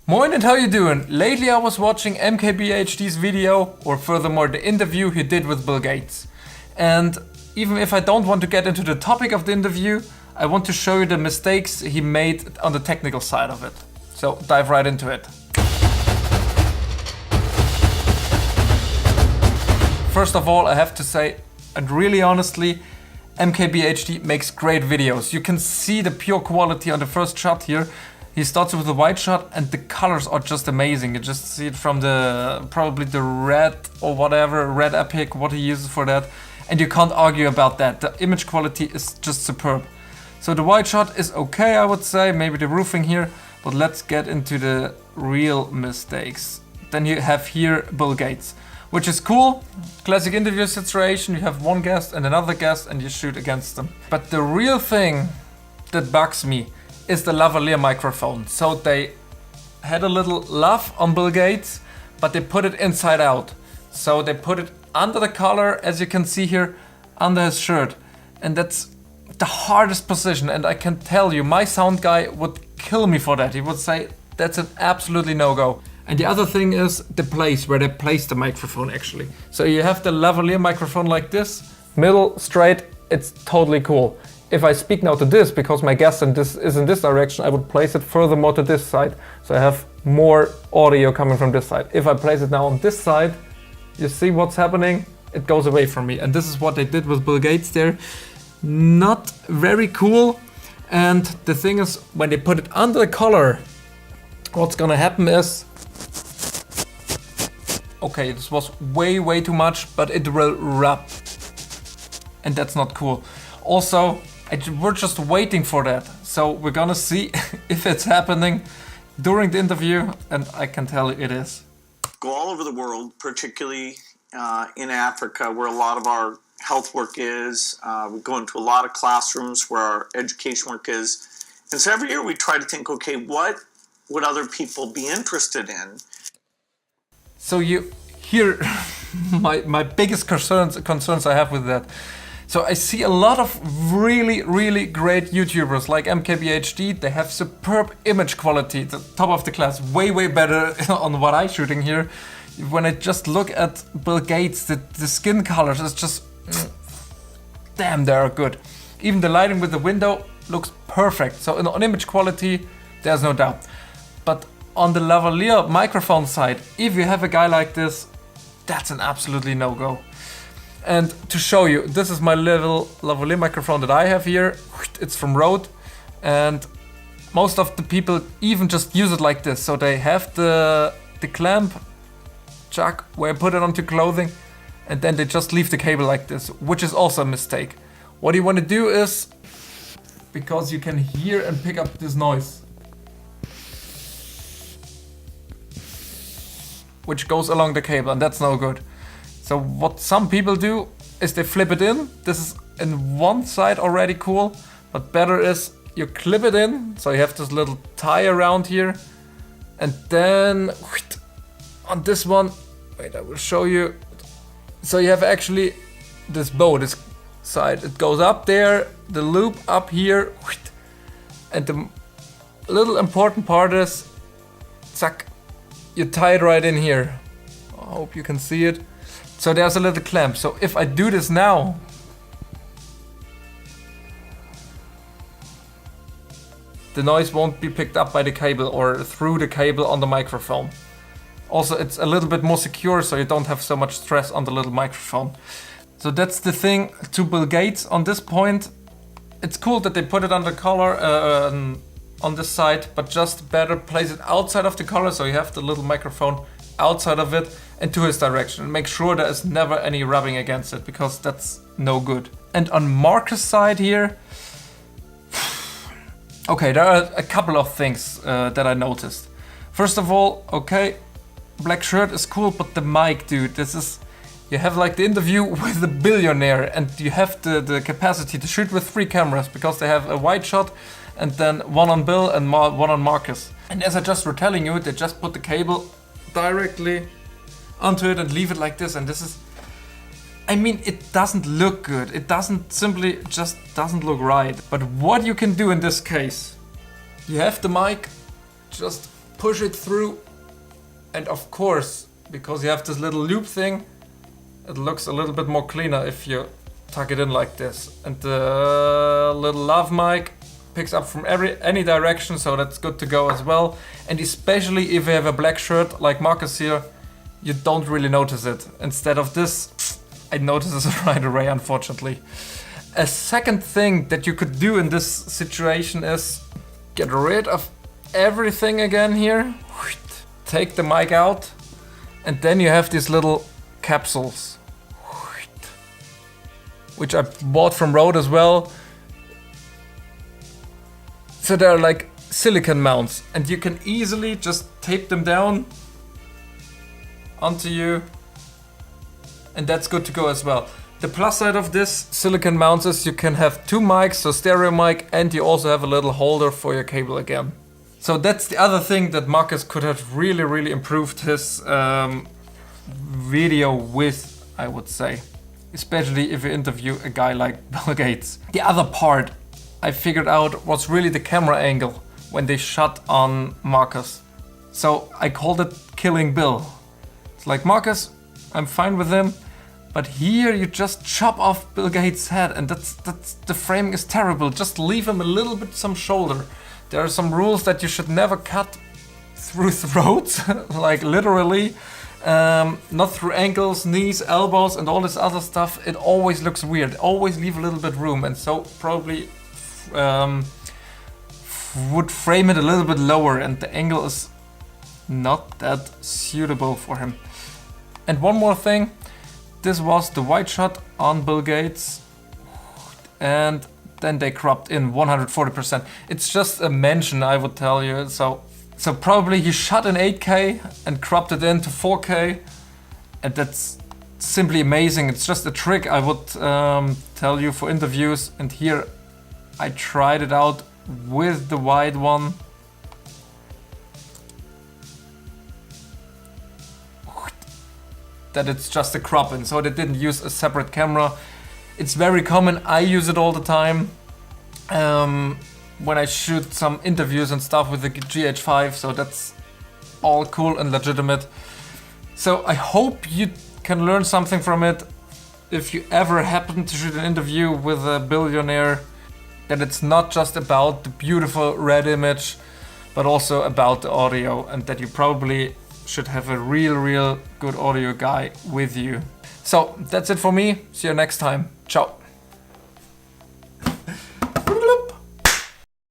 Moin and how you doing? Lately I was watching MKBHD's video, or furthermore the interview he did with Bill Gates. And even if I don't want to get into the topic of the interview, I want to show you the mistakes he made on the technical side of it. So dive right into it. First of all, I have to say, and really honestly, MKBHD makes great videos. You can see the pure quality on the first shot here. He starts with the wide shot and the colors are just amazing. You just see it from the probably the red or whatever, red epic, what he uses for that. And you can't argue about that. The image quality is just superb. So the wide shot is okay, I would say, maybe the roofing here, but let's get into the real mistakes. Then you have here Bill Gates, which is cool. Classic interview situation, you have one guest and another guest and you shoot against them. But the real thing that bugs me is the Lavalier microphone. So they had a little love on Bill Gates, but they put it inside out. So they put it under the collar, as you can see here, under his shirt. And that's the hardest position. And I can tell you, my sound guy would kill me for that. He would say, that's an absolutely no-go. And the other thing is the place where they place the microphone actually. So you have the Lavalier microphone like this, middle, straight, it's totally cool. If I speak now to this, because my guest is in this direction, I would place it furthermore to this side. So I have more audio coming from this side. If I place it now on this side, you see what's happening? It goes away from me. And this is what they did with Bill Gates there. Not very cool. And the thing is, when they put it under the collar, what's gonna happen is, okay, this was way too much, but it will rub. And that's not cool. Also, we're just waiting for that. So we're gonna see if it's happening during the interview, and I can tell you it is. Go all over the world, particularly in Africa, where a lot of our health work is. We go into a lot of classrooms where our education work is. And so every year we try to think, okay, what would other people be interested in? So you hear my biggest concerns I have with that. So I see a lot of really great YouTubers like MKBHD. They have superb image quality, the top of the class, way better on what I'm shooting here. When I just look at Bill Gates, the skin colors is just, damn, they are good. Even the lighting with the window looks perfect. So on image quality, there's no doubt. But on the Lavalier microphone side, if you have a guy like this, that's an absolutely no-go. And to show you, this is my little Lavalier microphone that I have here. It's from Rode, and most of the people even just use it like this. So they have the clamp chuck where I put it onto clothing, and then they just leave the cable like this, which is also a mistake. What you want to do is, because you can hear and pick up this noise, which goes along the cable, and that's no good. So what some people do is they flip it in. This is in one side already cool, but better is you clip it in. So you have this little tie around here, and then on this one, wait, I will show you. So you have actually this bow, this side. It goes up there, the loop up here, and the little important part is, zack, you tie it right in here. I hope you can see it. So there's a little clamp. So if I do this now, the noise won't be picked up by the cable or through the cable on the microphone. Also, it's a little bit more secure, so you don't have so much stress on the little microphone. So that's the thing to Bill Gates on this point. It's cool that they put it on the collar on this side, but just better place it outside of the collar, so you have the little microphone outside of it and to his direction. Make sure there is never any rubbing against it, because that's no good. And on Marcus' side here, okay, there are a couple of things that I noticed. First of all, okay, black shirt is cool, but the mic, dude, this is, you have like the interview with a billionaire, and you have the capacity to shoot with 3 cameras, because they have a wide shot and then one on Bill and one on Marcus. And as I just was telling you, they just put the cable directly onto it and leave it like this, and this is, I mean, it doesn't look good. It doesn't look right. But what you can do in this case, you have the mic just push it through, and of course, because you have this little loop thing, it looks a little bit more cleaner if you tuck it in like this. And the little lav mic picks up from any direction, so that's good to go as well. And especially if you have a black shirt like Marcus here, you don't really notice it. Instead of this, I notice it right away, unfortunately. A second thing that you could do in this situation is get rid of everything again here. Take the mic out, and then you have these little capsules, which I bought from Rode as well. So they're like silicone mounts, and you can easily just tape them down onto you, and that's good to go as well. The plus side of this silicone mounts is you can have two mics, so stereo mic, and you also have a little holder for your cable again. So that's the other thing that Marcus could have really improved his video with, I would say. Especially if you interview a guy like Bill Gates. The other part I figured out was really the camera angle when they shot on Marcus. So I called it Killing Bill. It's like, Marcus, I'm fine with him, but here you just chop off Bill Gates' head, and that's the framing is terrible. Just leave him a little bit some shoulder. There are some rules that you should never cut through throats, like literally. Not through ankles, knees, elbows, and all this other stuff. It always looks weird. Always leave a little bit room, and so probably would frame it a little bit lower, and the angle is not that suitable for him. And one more thing, this was the wide shot on Bill Gates, and then they cropped in 140%. It's just a mention, I would tell you. So probably he shot in 8K and cropped it into 4K, and that's simply amazing. It's just a trick I would tell you for interviews, and here I tried it out with the wide one. That it's just a crop in, so they didn't use a separate camera. It's very common, I use it all the time when I shoot some interviews and stuff with the GH5, so that's all cool and legitimate. So I hope you can learn something from it. If you ever happen to shoot an interview with a billionaire, that it's not just about the beautiful red image, but also about the audio, and that you probably should have a real good audio guy with you. So that's it for me. See you next time. Ciao.